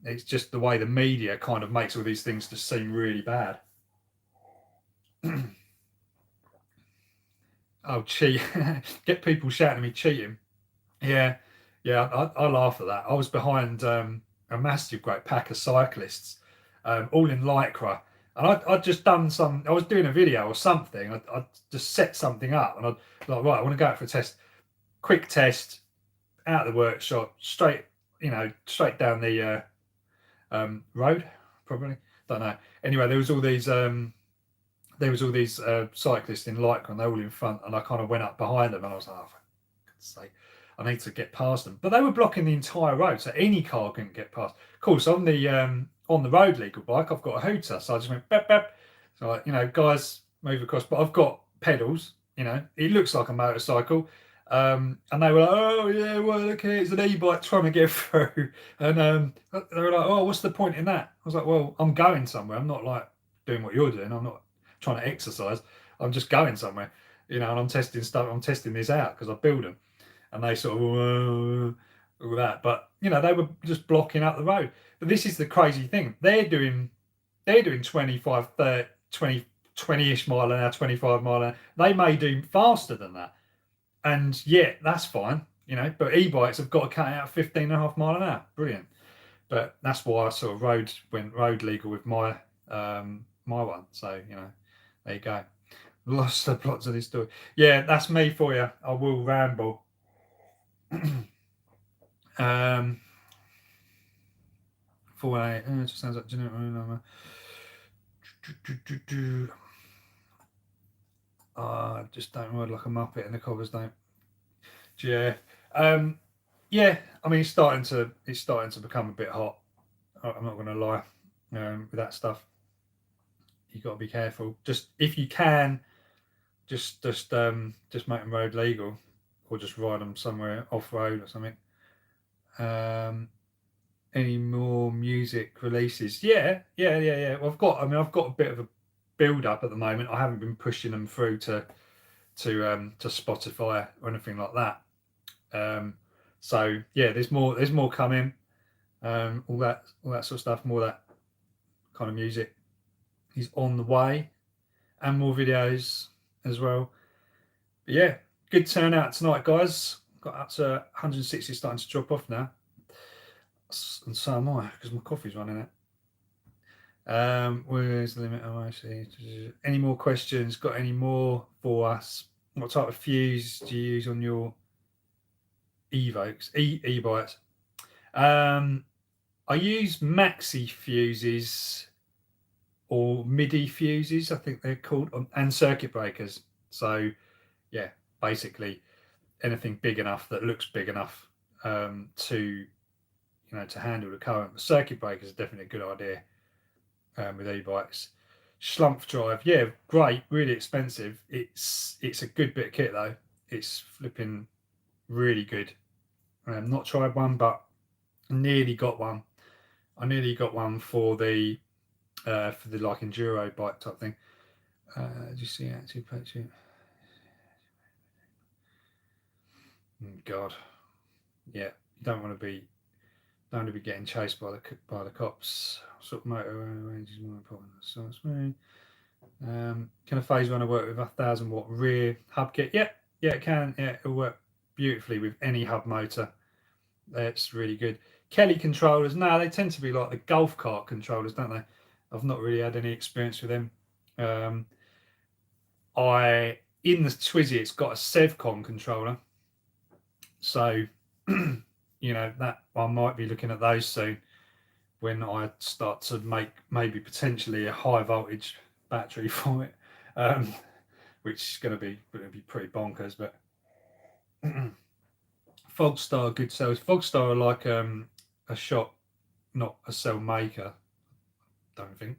It's just the way the media kind of makes all these things just seem really bad. Oh, cheat! Get people shouting at me cheating. Yeah, I laugh at that. I was behind a massive great pack of cyclists, all in lycra, and I'd just done some. I was doing a video or something. I'd just set something up, and I'd like, right, I want to go out for a test. Quick test, out of the workshop, straight down the road, probably. Don't know. Anyway, there was all these cyclists in lycra, and they were all in front, and I kind of went up behind them, and I was like, oh, for God's sake, I need to get past them. But they were blocking the entire road, so any car couldn't get past. Of course, on the road legal bike, I've got a hooter, so I just went bep bep. So like, guys, move across. But I've got pedals. It looks like a motorcycle. And they were like, oh yeah, well look here, it's an e-bike trying to get through. And they were like, oh, what's the point in that? I was like, well, I'm going somewhere. I'm not like doing what you're doing. I'm not trying to exercise. I'm just going somewhere. And I'm testing stuff. I'm testing this out because I build them. And they sort of all that. But they were just blocking up the road. But this is the crazy thing. They're doing 25, 30, 20-ish mile an hour, 25 mile an hour. They may do faster than that. And yeah, that's fine, but e-bikes have got to cut out 15.5 mile an hour. Brilliant. But that's why I sort of went road legal with my my one. So, there you go. Lost the plots of this story. Yeah, that's me for you. I will ramble. 418. It just sounds like generic number. I just don't ride like a muppet, and the covers don't. Yeah, yeah. I mean, it's starting to become a bit hot. I'm not going to lie. With that stuff, you got to be careful. Just if you can, just make them road legal, or just ride them somewhere off road or something. Any more music releases? Yeah. Well, I've got a bit of a build up at the moment. I haven't been pushing them through to Spotify or anything like that. So yeah, there's more coming. All that sort of stuff. More of that kind of music is on the way, and more videos as well. But yeah, good turnout tonight, guys. Got up to 160, starting to drop off now, and so am I because my coffee's running out. Where's the limit? Oh, I see. Any more questions? Got any more for us? What type of fuse do you use on your Evokes, e-bikes? I use maxi fuses or MIDI fuses, I think they're called, and circuit breakers. So yeah, basically anything big enough that looks big enough to handle the current. The circuit breakers are definitely a good idea with e-bikes. Schlumpf drive, yeah, great, really expensive. It's a good bit of kit though. It's flipping really good. Not tried one, but nearly got one. I nearly got one for the like enduro bike type thing. Just see active picture. God, yeah, you don't want to be getting chased by the cops. Sort of motor range is more important. So it's me. Can a phase runner work with a 1,000 watt rear hub kit? Yeah, it can. Yeah, it'll work beautifully with any hub motor. That's really good. Kelly controllers, no, they tend to be like the golf cart controllers, don't they? I've not really had any experience with them. In the Twizzy, it's got a Sevcon controller, so that I might be looking at those soon when I start to make maybe potentially a high voltage battery for it, which is going to be pretty bonkers. But Fogstar good sales. Fogstar are like a shop, not a cell maker. Don't think.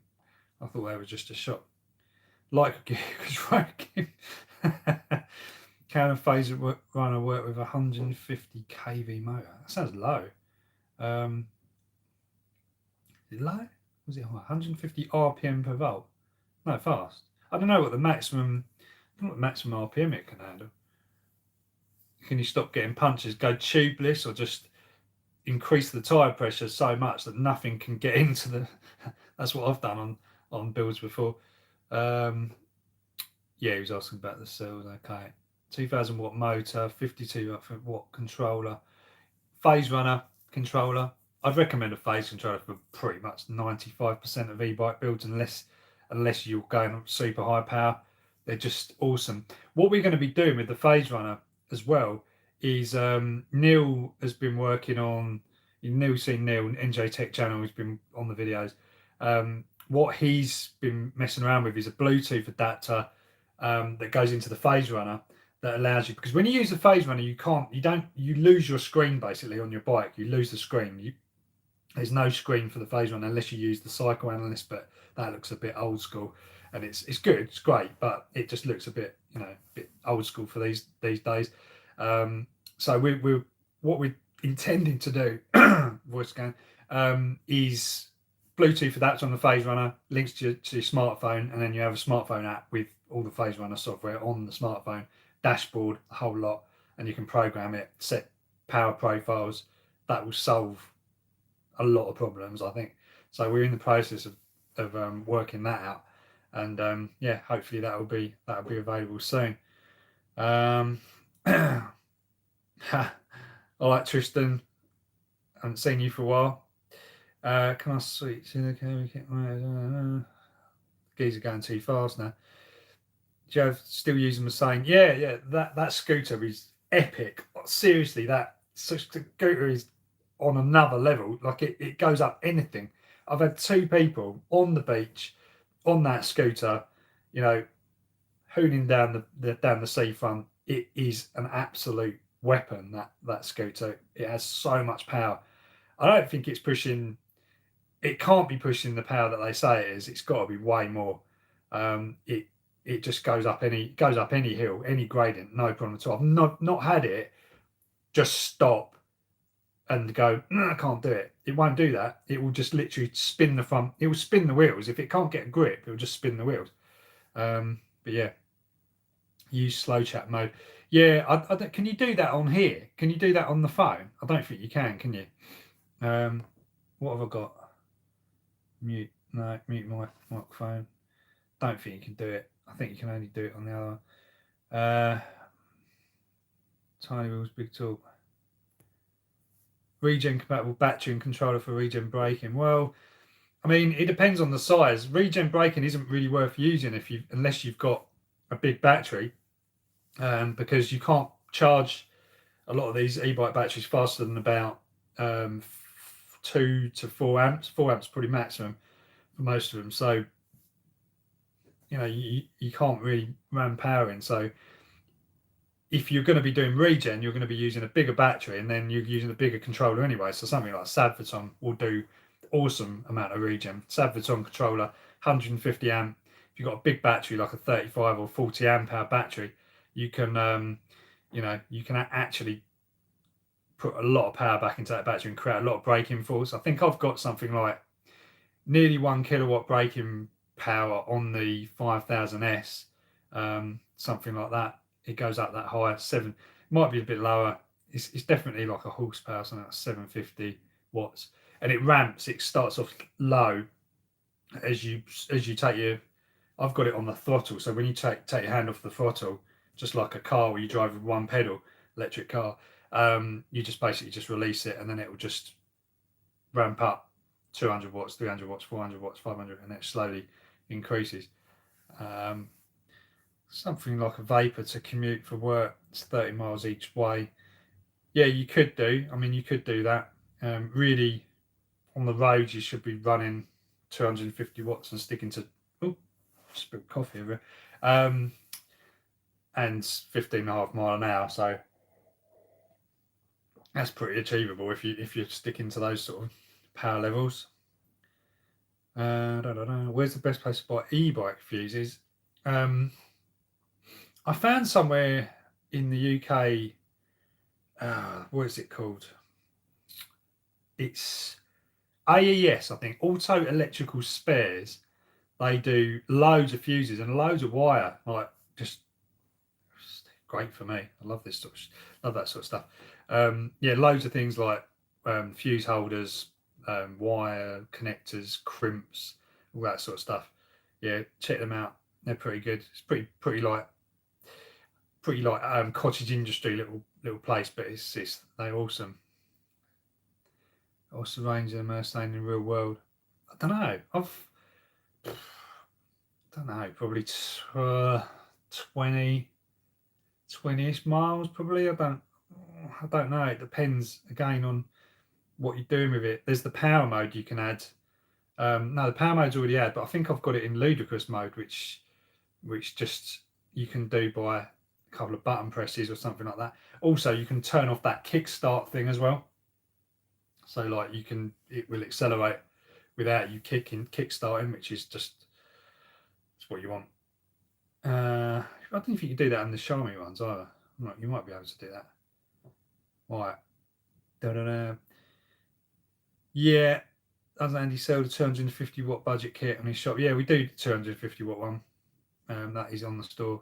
I thought they were just a shop. Like a Can a phaser runner work with 150 kV motor? That sounds low. Is it low? Was it high? 150 RPM per volt? No, fast. I don't know what the maximum RPM it can handle. Can you stop getting punches? Go tubeless, or just increase the tire pressure so much that nothing can get into the. That's what I've done on builds before. Yeah, he was asking about the cells. Okay, 2,000 watt motor, 52 watt controller, phase runner controller. I'd recommend a phase controller for pretty much 95% of e-bike builds, unless you're going super high power. They're just awesome. What we're going to be doing with the phase runner as well is Neil has been working on. Neil's seen Neil NJ Tech channel. He's been on the videos. What he's been messing around with is a Bluetooth adapter that goes into the phase runner that allows you, because when you use the phase runner, you lose your screen basically on your bike. You lose the screen. There's no screen for the phase runner unless you use the cycle analyst, but that looks a bit old school, and it's good, it's great, but it just looks a bit old school for these days. So what we're intending to do, voice scan, is Bluetooth adapter on the phase runner, links to your smartphone, and then you have a smartphone app with all the phase runner software on the smartphone, dashboard, the whole lot, and you can program it, set power profiles. That will solve a lot of problems, I think. So we're in the process of working that out, and hopefully that'll be available soon. All right, Tristan, I haven't seen you for a while. Can I switch? Okay, geese are going too fast now. Joe, still using the same? Yeah. That scooter is epic. Seriously, that scooter is on another level. Like it goes up anything. I've had two people on the beach on that scooter, hooning down the seafront. It is an absolute weapon, that scooter. It has so much power. I don't think it's pushing. It can't be pushing the power that they say it is. It's got to be way more. It just goes up any hill, any gradient, no problem at all. I've not had it just stop and go, no, I can't do it. It won't do that. It will just literally spin the front. It will spin the wheels. If it can't get a grip, it will just spin the wheels. But yeah, use slow chat mode. Yeah, I can you do that on here? Can you do that on the phone? I don't think you can you? What have I got? Mute my microphone. Don't think you can do it. I think you can only do it on the other one. Tiny wheels, big talk. Regen compatible battery and controller for regen braking. Well, I mean, it depends on the size. Regen braking isn't really worth using unless you've got a big battery, because you can't charge a lot of these e-bike batteries faster than about 2 to 4 amps. 4 amps pretty maximum for most of them. So you can't really ram power in. So if you're going to be doing regen, you're going to be using a bigger battery, and then you're using a bigger controller anyway. So something like Sadverton will do awesome amount of regen. Sadverton controller, 150 amp. If you've got a big battery like a 35 or 40 amp hour battery, you can you can actually put a lot of power back into that battery and create a lot of braking force. I think I've got something like nearly 1 kilowatt braking power on the 5000S, something like that. It goes up that high. Might be a bit lower. It's definitely like a horsepower, something like 750 watts, and it ramps. It starts off low as you take your. I've got it on the throttle, so when you take your hand off the throttle, just like a car where you drive with one pedal, electric car, you just basically just release it, and then it will just ramp up 200 watts, 300 watts, 400 watts, 500, and it slowly increases. Something like a Vapor to commute for work. It's 30 miles each way. Yeah, you could do. I mean, you could do that. Really, on the roads, you should be running 250 watts and sticking to. Oh, spilled coffee over. And 15.5 mile an hour. So that's pretty achievable if you're sticking to those sort of power levels. Where's the best place to buy e-bike fuses? I found somewhere in the UK. What is it called? It's AES, I think. Auto Electrical Spares. They do loads of fuses and loads of wire. Like just great for me. I love this love that sort of stuff. Yeah, loads of things like fuse holders, wire connectors, crimps, all that sort of stuff. Yeah, check them out. They're pretty good. It's pretty like cottage industry little place, but they're awesome. What's the range of them staying in the real world? I don't know. Probably 20-ish miles probably. I don't know. It depends again on what you're doing with it. There's the power mode you can add. No, the power mode's already had, but I think I've got it in ludicrous mode, which just you can do by a couple of button presses or something like that. Also, you can turn off that kickstart thing as well. So like it will accelerate without you kickstarting, which is just that's what you want. I don't think you can do that in the Xiaomi ones either. You might be able to do that. Right. Da-da-da. Yeah, does Andy sell the 250 watt budget kit on his shop? Yeah, we do the 250 watt one. That is on the store.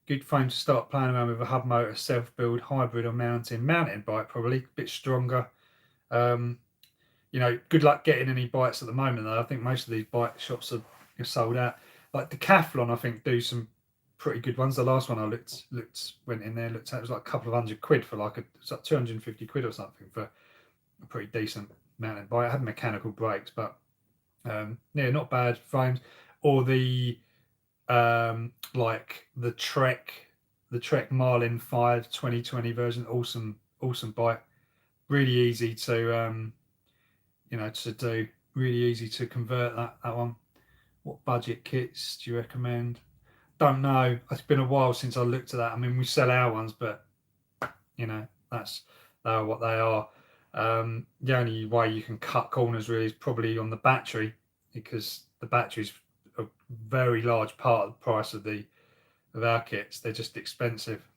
Good phone to start playing around with a hub motor, self-build, hybrid or mountain bike probably, a bit stronger. Good luck getting any bikes at the moment though. I think most of these bike shops are sold out. Like Decathlon, I think do some pretty good ones. The last one I went in there, looked at, it was like a couple of £100 for it's like 250 quid or something for a pretty decent mountain bike. It had mechanical brakes, but yeah, not bad frames. Or the like the Trek Marlin 5 2020 version, awesome bike, really easy to to do, really easy to convert that one. What budget kits do you recommend? Don't know. It's been a while since I looked at that. I mean, we sell our ones, but they are what they are. The only way you can cut corners really is probably on the battery, because the battery's a very large part of the price of our kits. They're just expensive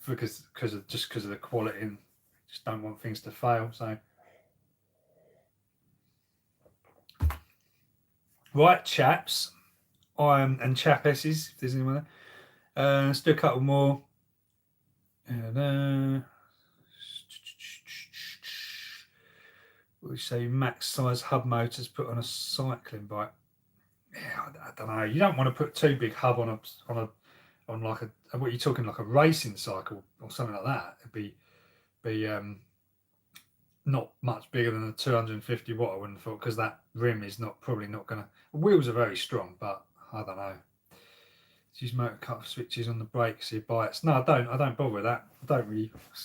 because of the quality, and just don't want things to fail. So right, chaps, and chapesses, if there's anyone there. Let's do a couple more. We say max size hub motors put on a cycling bike. Yeah, I don't know. You don't want to put too big hub on like a, what are you talking, like a racing cycle or something like that? It'd be not much bigger than a 250 watt, I wouldn't have thought, because that rim is probably not gonna. Wheels are very strong, but I don't know. Use motor cut switches on the brakes, your bikes. No, I don't bother with that. It's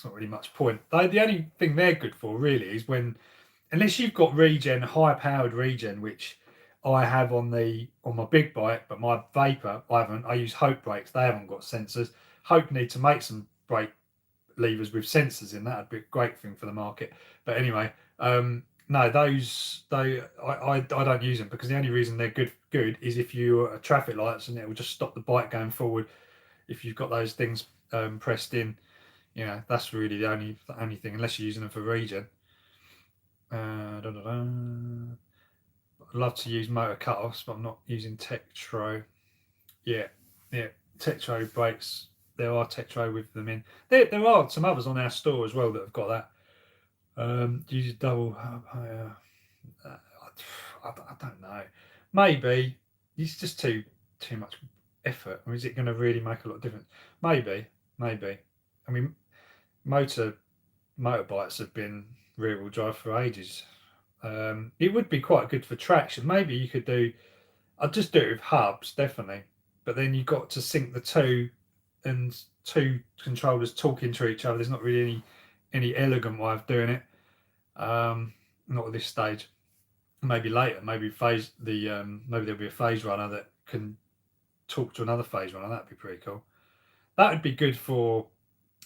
not really much point. The only thing they're good for really is unless you've got high powered regen, which I have on my big bike, but my Vapor I haven't. I use Hope brakes. They haven't got sensors. Hope need to make some brake levers with sensors in. That'd be a great thing for the market. But anyway, no, I don't use them, because the only reason they're good is if you are traffic lights, and it will just stop the bike going forward if you've got those things pressed in. That's really the only thing, unless you're using them for regen. I love to use motor cut-offs, but I'm not using Tektro. Yeah, Tektro brakes. There are Tektro with them in. There are some others on our store as well that have got that. Use double. I don't know. Maybe it's just too much effort, or is it going to really make a lot of difference? Maybe. I mean, motorbikes have been rear-wheel drive for ages. It would be quite good for traction. Maybe you could do. I'd just do it with hubs, definitely. But then you've got to sync the two, and two controllers talking to each other. There's not really any elegant way of doing it. Not at this stage. Maybe later. Maybe maybe there'll be a phase runner that can talk to another phase runner. That'd be pretty cool. That would be good for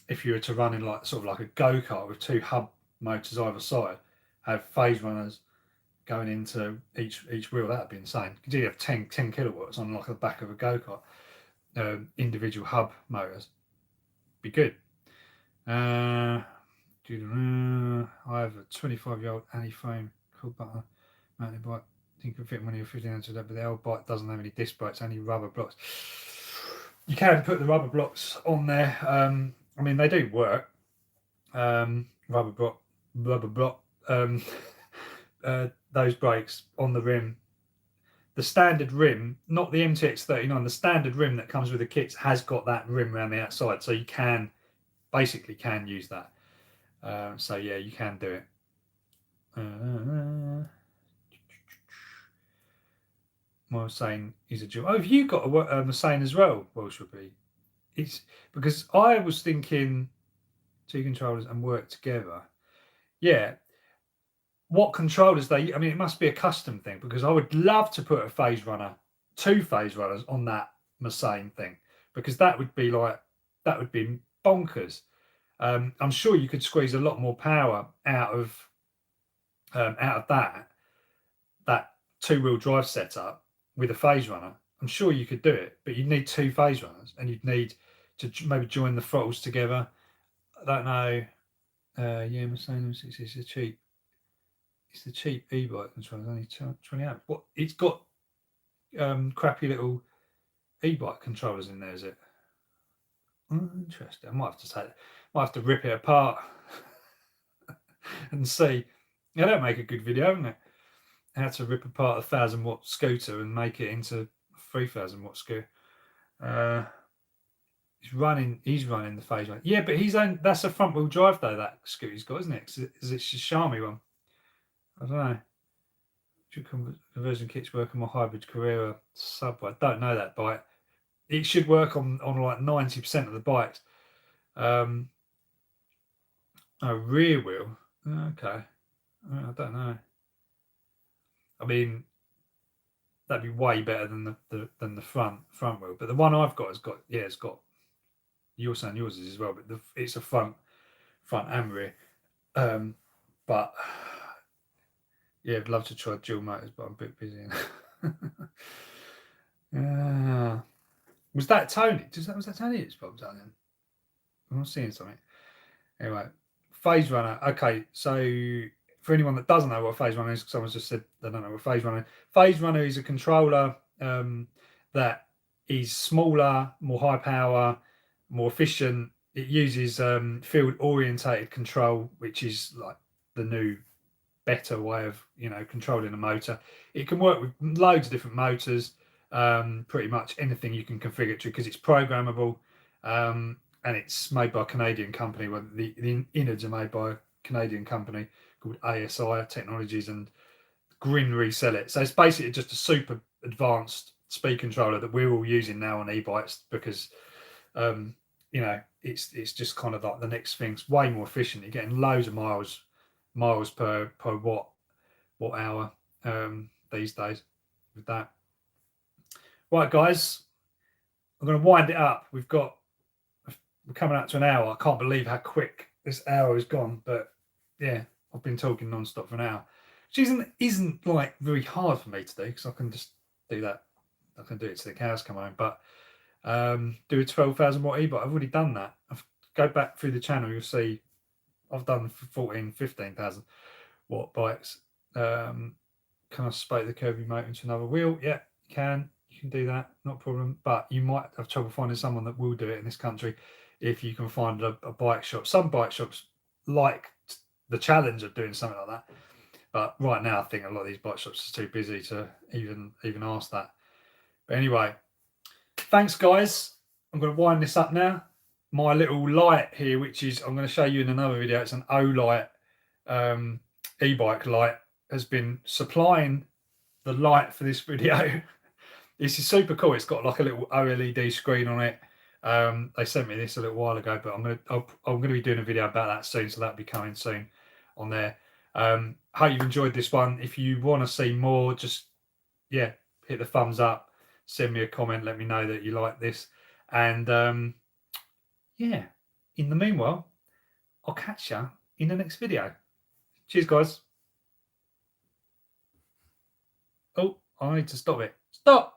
if you were to run in like sort of like a go-kart with two hub motors either side. Have phase runners going into each wheel. That'd be insane. You could have 10 kilowatts on like the back of a go-kart. Individual hub motors. Be good. I have a 25-year-old anti-foam cool button mountain bike. I think you can fit when you're 1500, but the old bike doesn't have any disc brakes, only rubber blocks. You can put the rubber blocks on there. I mean, they do work. Rubber block. Those brakes on the rim. The standard rim, not the MTX39, the standard rim that comes with the kits has got that rim around the outside, so you can basically use that. So yeah, you can do it. I was saying is a dual. Oh, have you got a Hussein as well? Welsh would be. It's because I was thinking two controllers and work together. Yeah. What controllers I mean, it must be a custom thing, because I would love to put two phase runners on that Hussein thing, because that would be bonkers. I'm sure you could squeeze a lot more power out of that two-wheel drive setup with a phase runner. I'm sure you could do it, but you'd need two phase runners, and you'd need to maybe join the throttles together. I don't know. Yeah, Hussein is a cheap. It's the cheap e-bike controller, only 20 amps. What? It's got crappy little e-bike controllers in there, is it? Interesting. I might have to rip it apart and see. Yeah, that'd make a good video, wouldn't it? How to rip apart a 1,000-watt scooter and make it into a 3,000-watt scooter. He's running the phase one. Yeah, but that's a front-wheel drive though, that scooter he's got, isn't it? It's a Xiaomi one. I don't know. Should conversion kits work on my hybrid Carrera Subway? I don't know that bike. It should work on like 90% of the bikes. Rear wheel. Okay. I don't know. I mean, that'd be way better than the front wheel. But the one I've got has got. You're saying yours is as well, but it's a front and rear. But yeah, I'd love to try dual motors, but I'm a bit busy. Was that Tony? Was that Tony that spoke down then? I'm not seeing something. Anyway, phase runner. Okay, so for anyone that doesn't know what a phase runner is, someone's just said they don't know what a phase runner is. Phase runner is a controller that is smaller, more high power, more efficient. It uses field orientated control, which is like the new better way of controlling a motor. It can work with loads of different motors, pretty much anything you can configure it to, because it's programmable, and it's made by a Canadian company. Well, the innards are made by a Canadian company called ASI Technologies, and Grin resell it. So it's basically just a super advanced speed controller that we're all using now on e-bikes, because it's just kind of like the next thing. It's way more efficient. You're getting loads of miles per watt hour these days with that. Right, guys, I'm going to wind it up. We're coming up to an hour. I can't believe how quick this hour has gone, but yeah, I've been talking non-stop for an hour, which isn't like very hard for me to do, because I can just do that. I can do it till the cows come home. But do a 12,000 watt e-bike. I've already done that. Go back through the channel, you'll see I've done 14,000, 15,000 watt bikes. can I spoke the Kirby motor into another wheel? Yeah, you can do that, not a problem. But you might have trouble finding someone that will do it in this country if you can find a bike shop. Some bike shops like the challenge of doing something like that, but right now I think a lot of these bike shops are too busy to even ask that. But anyway, thanks guys. I'm going to wind this up now. My little light here, which is I'm going to show you in another video, it's an O-light e-bike light, has been supplying the light for this video. This is super cool. It's got like a little OLED screen on it. They sent me this a little while ago, but I'm gonna be doing a video about that soon, so that'll be coming soon on there. Hope you've enjoyed this one. If you want to see more, just hit the thumbs up, send me a comment, let me know that you like this, and in the meanwhile, I'll catch you in the next video. Cheers, guys. Oh, I need to stop it. Stop!